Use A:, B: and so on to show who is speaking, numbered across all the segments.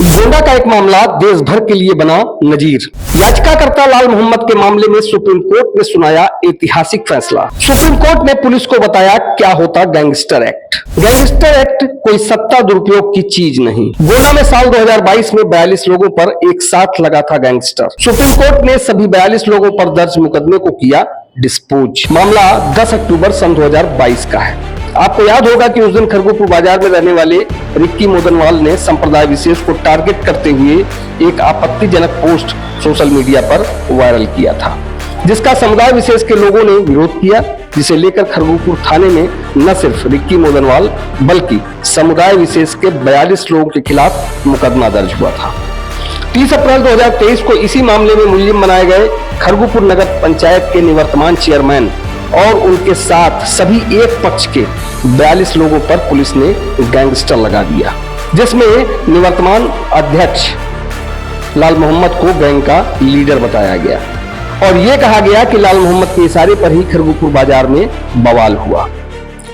A: गोंडा का एक मामला देश भर के लिए बना नजीर। याचिकाकर्ता लाल मोहम्मद के मामले में सुप्रीम कोर्ट ने सुनाया ऐतिहासिक फैसला। सुप्रीम कोर्ट ने पुलिस को बताया क्या होता गैंगस्टर एक्ट। गैंगस्टर एक्ट कोई सत्ता दुरुपयोग की चीज नहीं। गोंडा में साल 2022 में 42 लोगों पर एक साथ लगा था गैंगस्टर। सुप्रीम कोर्ट ने सभी 42 लोगों पर दर्ज मुकदमे को किया डिस्पोज। मामला 10 अक्टूबर सन 2022 का है। आपको याद होगा कि उस दिन खरगोपुर बाजार में रहने वाले रिक्की मोदनवाल ने संप्रदाय विशेष को टारगेट करते हुए एक आपत्तिजनक पोस्ट सोशल मीडिया पर वायरल किया था, जिसका समुदाय विशेष के लोगों ने विरोध किया, जिसे लेकर खरगोपुर थाने में न सिर्फ रिक्की मोदनवाल बल्कि समुदाय विशेष के 42 लोगों के खिलाफ मुकदमा दर्ज हुआ था। 30 अप्रैल 2023 को इसी मामले में मुलजिम बनाए गए खरगोपुर नगर पंचायत के निवर्तमान चेयरमैन और उनके साथ सभी एक पक्ष के 42 लोगों पर पुलिस ने गैंगस्टर लगा दिया, जिसमें निवर्तमान अध्यक्ष लाल मोहम्मद को गैंग का लीडर बताया गया और यह कहा गया कि लाल मोहम्मद के इशारे पर ही खरगोपुर बाजार में बवाल हुआ।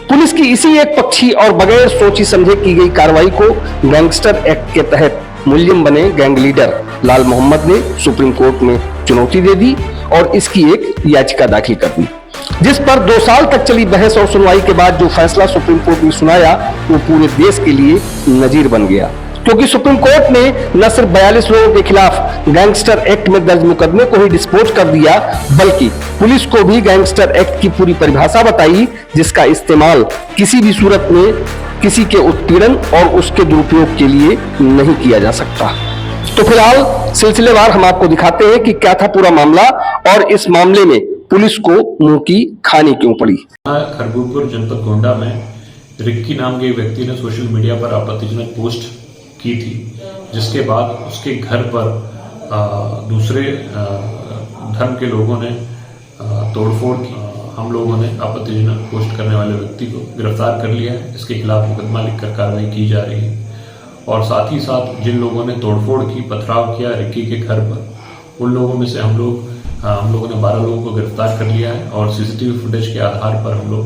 A: पुलिस की इसी एक पक्षी और बगैर सोची समझे की गई कार्रवाई को गैंगस्टर एक्ट के तहत मुलजिम बने गैंग लीडर लाल मोहम्मद ने सुप्रीम कोर्ट में चुनौती दे दी और इसकी एक याचिका दाखिल कर दी, जिस पर 2 साल तक चली बहस और सुनवाई के बाद जो फैसला सुप्रीम कोर्ट ने सुनाया वो पूरे देश के लिए नजीर बन गया, क्योंकि सुप्रीम कोर्ट ने न सिर्फ 42 लोगों के खिलाफ गैंगस्टर एक्ट में दर्ज मुकदमे को ही डिस्पोज कर दिया, बल्कि पुलिस को भी गैंगस्टर एक्ट की पूरी परिभाषा बताई, जिसका इस्तेमाल किसी भी सूरत में किसी के उत्पीड़न और उसके दुरुपयोग के लिए नहीं किया जा सकता। तो फिलहाल सिलसिलेवार हम आपको दिखाते हैं कि क्या था पूरा मामला और इस मामले में पुलिस को मुंह की खानी क्यों पड़ी।
B: खरगोपुर जनपद गोंडा में रिक्की नाम के व्यक्ति ने सोशल मीडिया पर आपत्तिजनक पोस्ट की थी, जिसके बाद उसके घर पर दूसरे धर्म के लोगों ने तोड़फोड़ की। हम लोगों ने आपत्तिजनक पोस्ट करने वाले व्यक्ति को गिरफ्तार कर लिया है। इसके खिलाफ मुकदमा लिखकर कार्रवाई की जा रही है और साथ ही साथ जिन लोगों ने तोड़फोड़ की, पथराव किया रिक्की के घर पर, उन लोगों में से हम लोगों ने 12 लोगों को गिरफ्तार कर लिया है और सीसीटीवी फुटेज के आधार पर हम लोग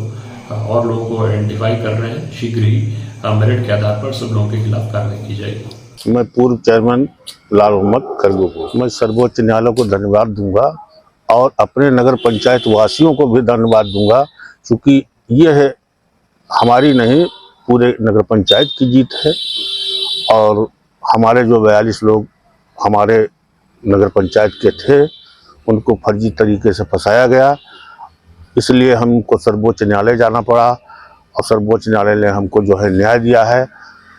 B: और लोगों को आइडेंटिफाई कर रहे हैं। शीघ्र ही मेरिट के आधार पर सब लोगों के खिलाफ कार्रवाई की जाएगी।
C: मैं पूर्व चेयरमैन लाल मोहम्मद खरगोपुर, मैं सर्वोच्च न्यायालय को धन्यवाद दूंगा और अपने नगर पंचायत वासियों को भी धन्यवाद दूंगा, क्योंकि यह हमारी नहीं पूरे नगर पंचायत की जीत है और हमारे जो 42 लोग हमारे नगर पंचायत के थे उनको फर्जी तरीके से फंसाया गया, इसलिए हमको सर्वोच्च न्यायालय जाना पड़ा और सर्वोच्च न्यायालय ने हमको जो है न्याय दिया है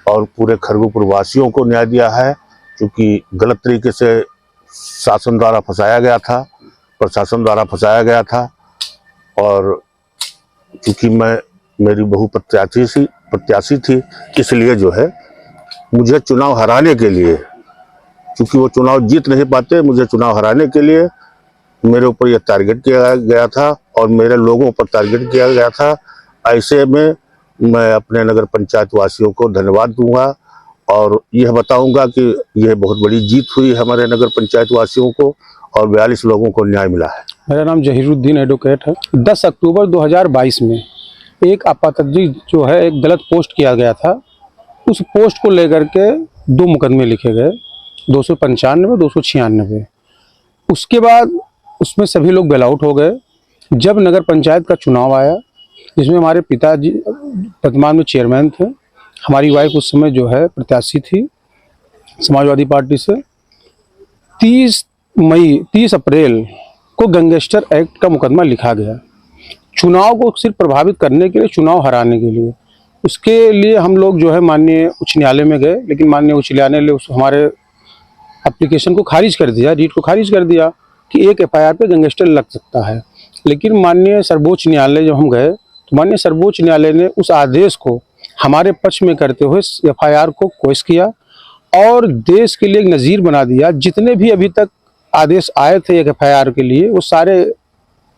C: और पूरे खरगोपुर वासियों को न्याय दिया है, क्योंकि गलत तरीके से शासन द्वारा फंसाया गया था, प्रशासन द्वारा फंसाया गया था। और क्योंकि मेरी बहु प्रत्याशी थी, इसलिए जो है मुझे चुनाव हराने के लिए, क्योंकि वो चुनाव जीत नहीं पाते, मुझे चुनाव हराने के लिए मेरे ऊपर यह टारगेट किया गया था और मेरे लोगों पर टारगेट किया गया था। ऐसे में मैं अपने नगर पंचायत वासियों को धन्यवाद दूंगा और यह बताऊंगा कि यह बहुत बड़ी जीत हुई हमारे नगर पंचायत वासियों को और 42 लोगों को न्याय मिला है।
D: मेरा नाम जहीरुद्दीन एडवोकेट है। 10 अक्टूबर 2022 में एक आपत्तिजनक जो है एक गलत पोस्ट किया गया था। उस पोस्ट को लेकर के 2 मुकदमे लिखे गए, 295, 296। उसके बाद उसमें सभी लोग बेल आउट हो गए। जब नगर पंचायत का चुनाव आया, जिसमें हमारे पिताजी वर्तमान में चेयरमैन थे, हमारी वाइफ उस समय जो है प्रत्याशी थी समाजवादी पार्टी से, 30 अप्रैल को गैंगस्टर एक्ट का मुकदमा लिखा गया, चुनाव को सिर्फ प्रभावित करने के लिए, चुनाव हराने के लिए। उसके लिए हम लोग जो है माननीय उच्च न्यायालय में गए, लेकिन माननीय उच्च न्यायालय ने हमारे एप्लीकेशन को खारिज कर दिया, रीट को खारिज कर दिया कि एक एफआईआर पे गैंगस्टर लग सकता है। लेकिन माननीय सर्वोच्च न्यायालय जब हम गए तो माननीय सर्वोच्च न्यायालय ने उस आदेश को हमारे पक्ष में करते हुए एफआईआर को क्वेश्चन किया और देश के लिए एक नज़ीर बना दिया। जितने भी अभी तक आदेश आए थे एक एफआईआर के लिए, वो सारे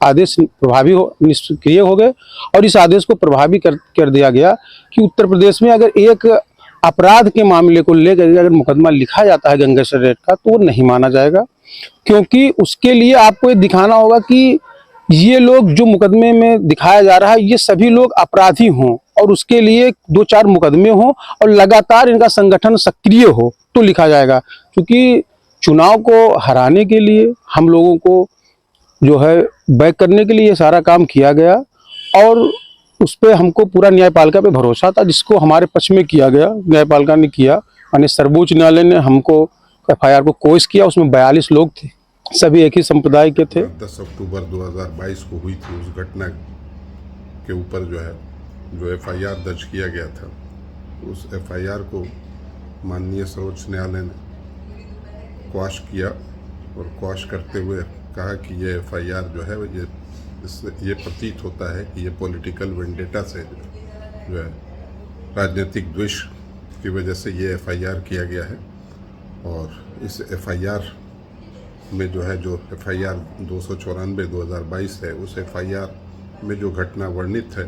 D: आदेश प्रभावी निष्क्रिय हो गए और इस आदेश को प्रभावी कर दिया गया कि उत्तर प्रदेश में अगर एक अपराध के मामले को लेकर अगर मुकदमा लिखा जाता है गैंगस्टर एक्ट का, तो वो नहीं माना जाएगा, क्योंकि उसके लिए आपको ये दिखाना होगा कि ये लोग जो मुकदमे में दिखाया जा रहा है ये सभी लोग अपराधी हों और उसके लिए 2-4 मुकदमे हों और लगातार इनका संगठन सक्रिय हो, तो लिखा जाएगा, क्योंकि चुनाव को हराने के लिए हम लोगों को जो है बैक करने के लिए ये सारा काम किया गया और उस पर हमको पूरा न्यायपालिका पे भरोसा था, जिसको हमारे पक्ष में किया गया, न्यायपालिका ने किया। यानी सर्वोच्च न्यायालय ने हमको FIR को कोर्स किया, उसमें 42 लोग थे, सभी एक ही संप्रदाय के थे।
E: 10 अक्टूबर 2022 को हुई थी उस घटना के ऊपर जो FIR दर्ज किया गया था, उस FIR को माननीय सर्वोच्च न्यायालय ने क्वाश किया और क्वाश करते हुए कहा कि ये FIR जो है ये प्रतीत होता है कि ये पॉलिटिकल वेंडेटा से जो है राजनीतिक द्वेष की वजह से ये FIR किया गया है। और इस FIR में जो FIR 294/2022 है, उस FIR में जो घटना वर्णित है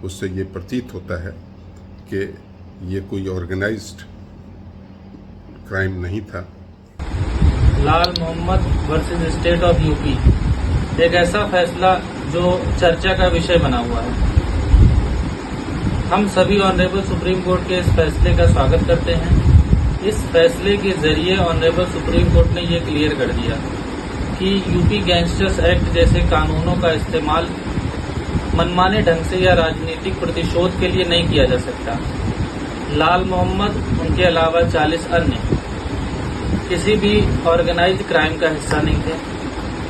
E: उससे ये प्रतीत होता है कि ये कोई ऑर्गेनाइज्ड क्राइम नहीं था।
F: Lal Mohammad versus state of UP एक ऐसा फैसला जो चर्चा का विषय बना हुआ है। हम सभी ऑनरेबल सुप्रीम कोर्ट के इस फैसले का स्वागत करते हैं। इस फैसले के जरिए ऑनरेबल सुप्रीम कोर्ट ने ये क्लियर कर दिया कि यूपी गैंगस्टर्स एक्ट जैसे कानूनों का इस्तेमाल मनमाने ढंग से या राजनीतिक प्रतिशोध के लिए नहीं किया जा सकता। लाल मोहम्मद, उनके अलावा 40 अन्य किसी भी ऑर्गेनाइज्ड क्राइम का हिस्सा नहीं थे,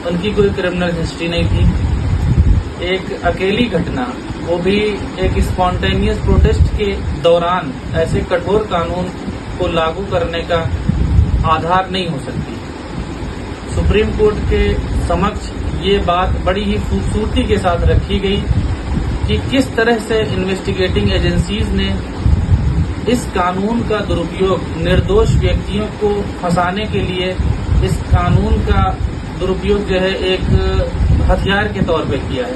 F: उनकी कोई क्रिमिनल हिस्ट्री नहीं थी। एक अकेली घटना, वो भी एक स्पॉन्टेनियस प्रोटेस्ट के दौरान, ऐसे कठोर कानून को लागू करने का आधार नहीं हो सकती। सुप्रीम कोर्ट के समक्ष ये बात बड़ी ही खूबसूरती के साथ रखी गई कि किस तरह से इन्वेस्टिगेटिंग एजेंसीज ने इस कानून का दुरुपयोग निर्दोष व्यक्तियों को फंसाने के लिए इस कानून का दुरुपयोग जो है एक हथियार के तौर पे किया है।